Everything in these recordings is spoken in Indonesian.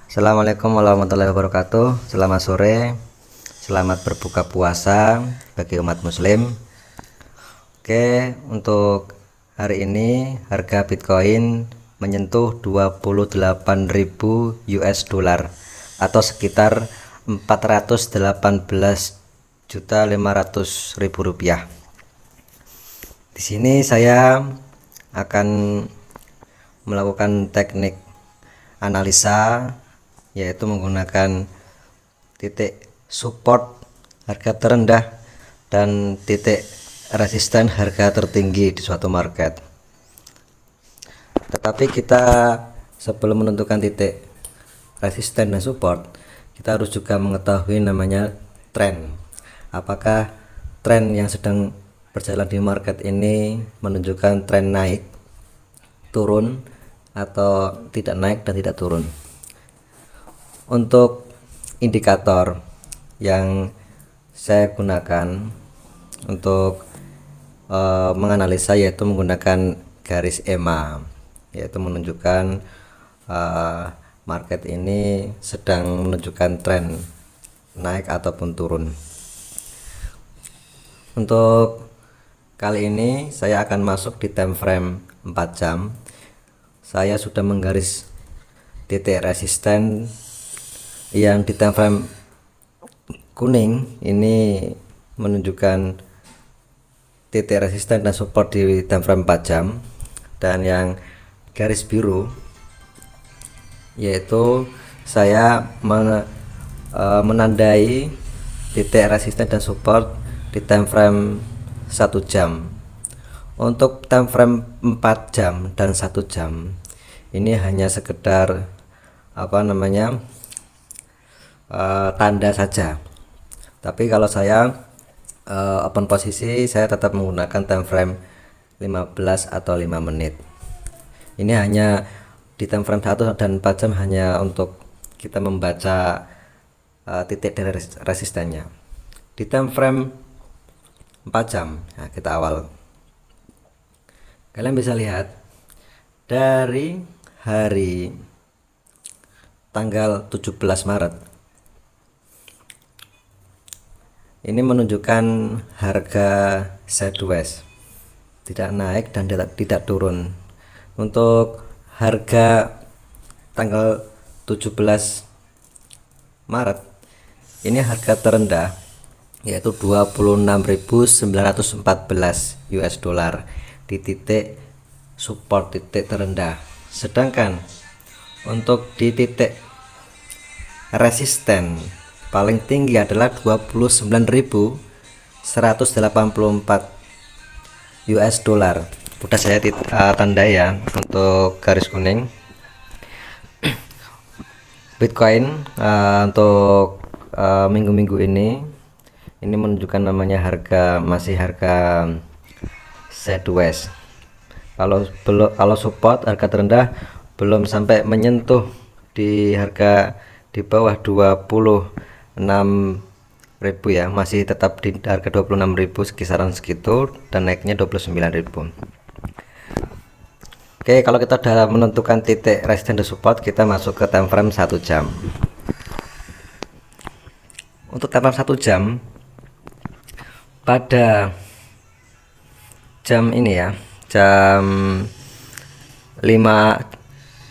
Assalamualaikum warahmatullahi wabarakatuh. Selamat sore, selamat berbuka puasa bagi umat muslim. Oke, untuk hari ini harga Bitcoin menyentuh 28.000 US dollar atau sekitar 418.500.000 rupiah. Di sini saya akan melakukan teknik analisa, yaitu menggunakan titik support harga terendah dan titik resisten harga tertinggi di suatu market. Tetapi kita sebelum menentukan titik resisten dan support, kita harus juga mengetahui namanya tren. Apakah tren yang sedang berjalan di market ini menunjukkan tren naik, turun, atau tidak naik dan tidak turun. Untuk indikator yang saya gunakan untuk menganalisa yaitu menggunakan garis EMA, yaitu menunjukkan market ini sedang menunjukkan tren naik ataupun turun. Untuk kali ini saya akan masuk di time frame 4 jam. Saya sudah menggaris titik resisten yang di time frame kuning ini menunjukkan titik resisten dan support di time frame 4 jam, dan yang garis biru yaitu saya menandai titik resisten dan support di time frame 1 jam. Untuk time frame 4 jam dan 1 jam ini hanya sekedar tanda saja. Tapi kalau saya open posisi, saya tetap menggunakan time frame 15 atau 5 menit. Ini hanya di time frame 1 dan 4 jam hanya untuk kita membaca titik dari resistennya. Di time frame 4 jam, nah kita awal. Kalian bisa lihat dari hari tanggal 17 Maret ini menunjukkan harga sideways, tidak naik dan tidak turun. Untuk harga tanggal 17 Maret ini harga terendah yaitu 26.914 US dollar di titik support, titik terendah. Sedangkan untuk di titik resisten paling tinggi adalah 29.184 US dollar. Udah saya tandai ya untuk garis kuning. Bitcoin untuk minggu-minggu ini menunjukkan namanya masih harga sideways. Kalau support harga terendah belum sampai menyentuh di harga di bawah 26.000 ya, masih tetap di harga 26.000 kisaran segitu, dan naiknya 29.000. Oke, kalau kita sudah menentukan titik resisten dan support, kita masuk ke time frame 1 jam. Untuk time frame 1 jam pada jam ini ya, jam 5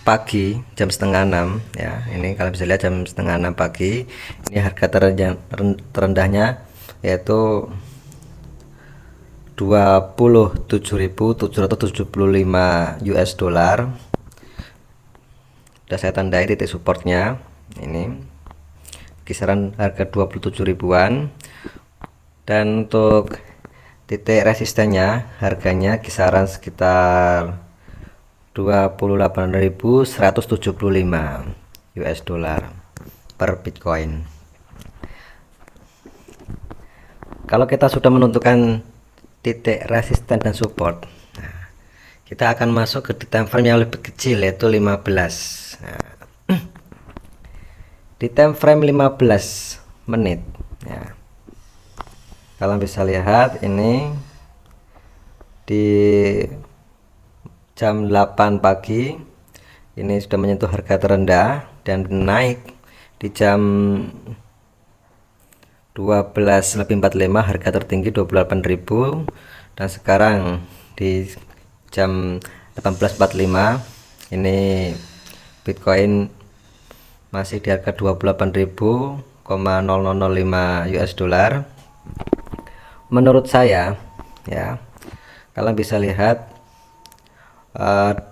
pagi, jam setengah 6 ya, ini kalian bisa lihat jam setengah 6 pagi ini harga terendahnya yaitu 27.775 US dollar. Sudah saya tandai titik supportnya, ini kisaran harga 27 ribuan, dan untuk titik resistennya harganya kisaran sekitar 28.175 US dollar per Bitcoin. Kalau kita sudah menentukan titik resisten dan support, nah, kita akan masuk ke time frame yang lebih kecil yaitu 15. Nah, di time frame 15 menit ya, kalian bisa lihat ini di jam 8 pagi ini sudah menyentuh harga terendah dan naik di jam 12.45, harga tertinggi 28.000, dan sekarang di jam 18.45 ini Bitcoin masih di harga 28.000,0005 US dollar. Menurut saya ya, kalian bisa lihat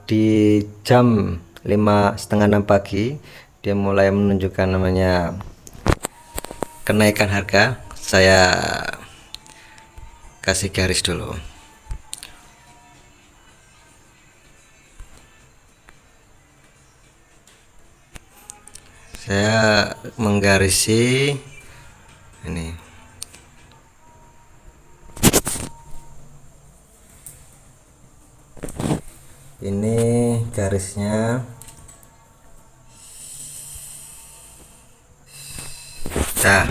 di jam 5:30, 6 pagi dia mulai menunjukkan namanya kenaikan harga. Saya kasih garis dulu. Saya menggarisi ini. Ini garisnya. Nah,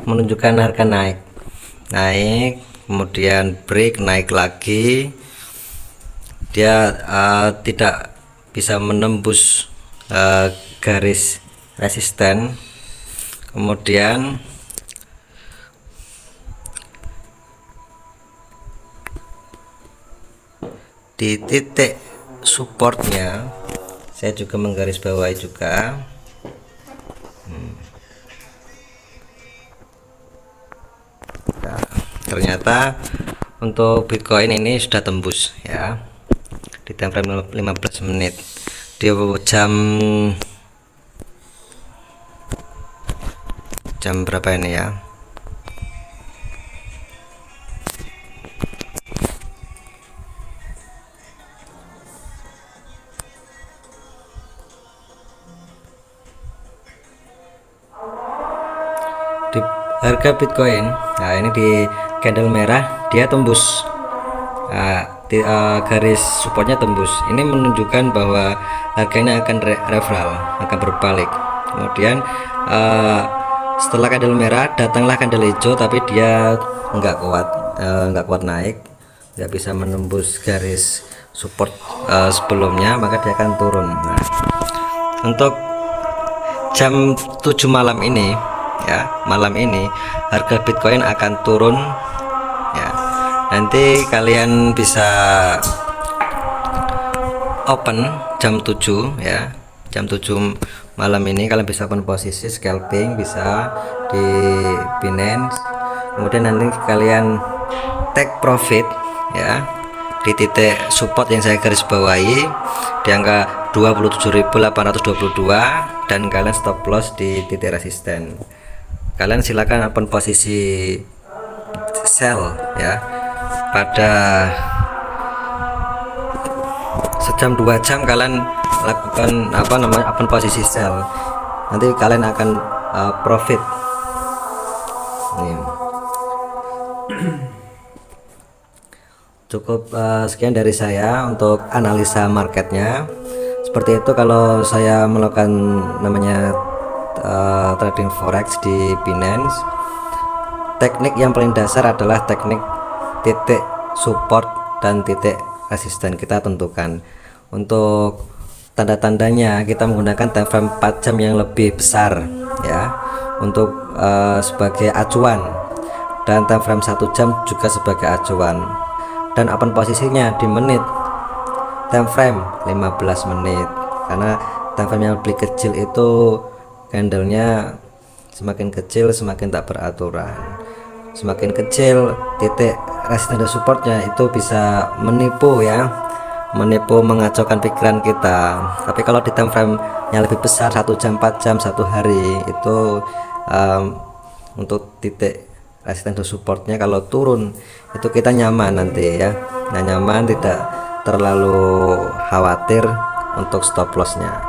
menunjukkan harga naik, kemudian break, naik lagi. Dia tidak bisa menembus garis resisten. Kemudian di titik supportnya saya juga menggarisbawahi juga. Nah, ternyata untuk Bitcoin ini sudah tembus ya di time frame 15 menit di jam berapa ini ya, di harga Bitcoin. Nah, ini di candle merah dia tembus, garis supportnya tembus. Ini menunjukkan bahwa harganya akan reversal, akan berbalik. Kemudian setelah candle merah datanglah candle hijau, tapi dia nggak kuat naik, nggak bisa menembus garis support sebelumnya, maka dia akan turun. Nah, untuk jam 7 malam ini ya, malam ini harga Bitcoin akan turun ya. Nanti kalian bisa open jam 7 ya, jam 7 malam ini kalian bisa open posisi scalping, bisa di Binance. Kemudian nanti kalian take profit ya di titik support yang saya garis bawahi di angka 27.822, dan kalian stop loss di titik resisten. Kalian silakan open posisi sell ya pada sejam 2 jam. Kalian lakukan open posisi sell, nanti kalian akan profit nih. Cukup sekian dari saya untuk analisa marketnya. Seperti itu kalau saya melakukan namanya trading forex di Binance. Teknik yang paling dasar adalah teknik titik support dan titik resisten kita tentukan. Untuk tanda-tandanya kita menggunakan time frame 4 jam yang lebih besar ya, untuk sebagai acuan, dan time frame 1 jam juga sebagai acuan, dan open posisinya di menit, time frame 15 menit, karena time frame yang lebih kecil itu candlenya semakin kecil semakin tak beraturan. Semakin kecil titik resisten dan supportnya itu bisa menipu ya, mengacaukan pikiran kita. Tapi kalau di time frame yang lebih besar 1 jam, 4 jam, 1 hari itu untuk titik resisten dan supportnya kalau turun itu kita nyaman nanti ya. Nah, nyaman, tidak terlalu khawatir untuk stop lossnya.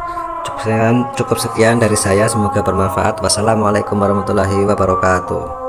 Cukup sekian dari saya, semoga bermanfaat. Wassalamualaikum warahmatullahi wabarakatuh.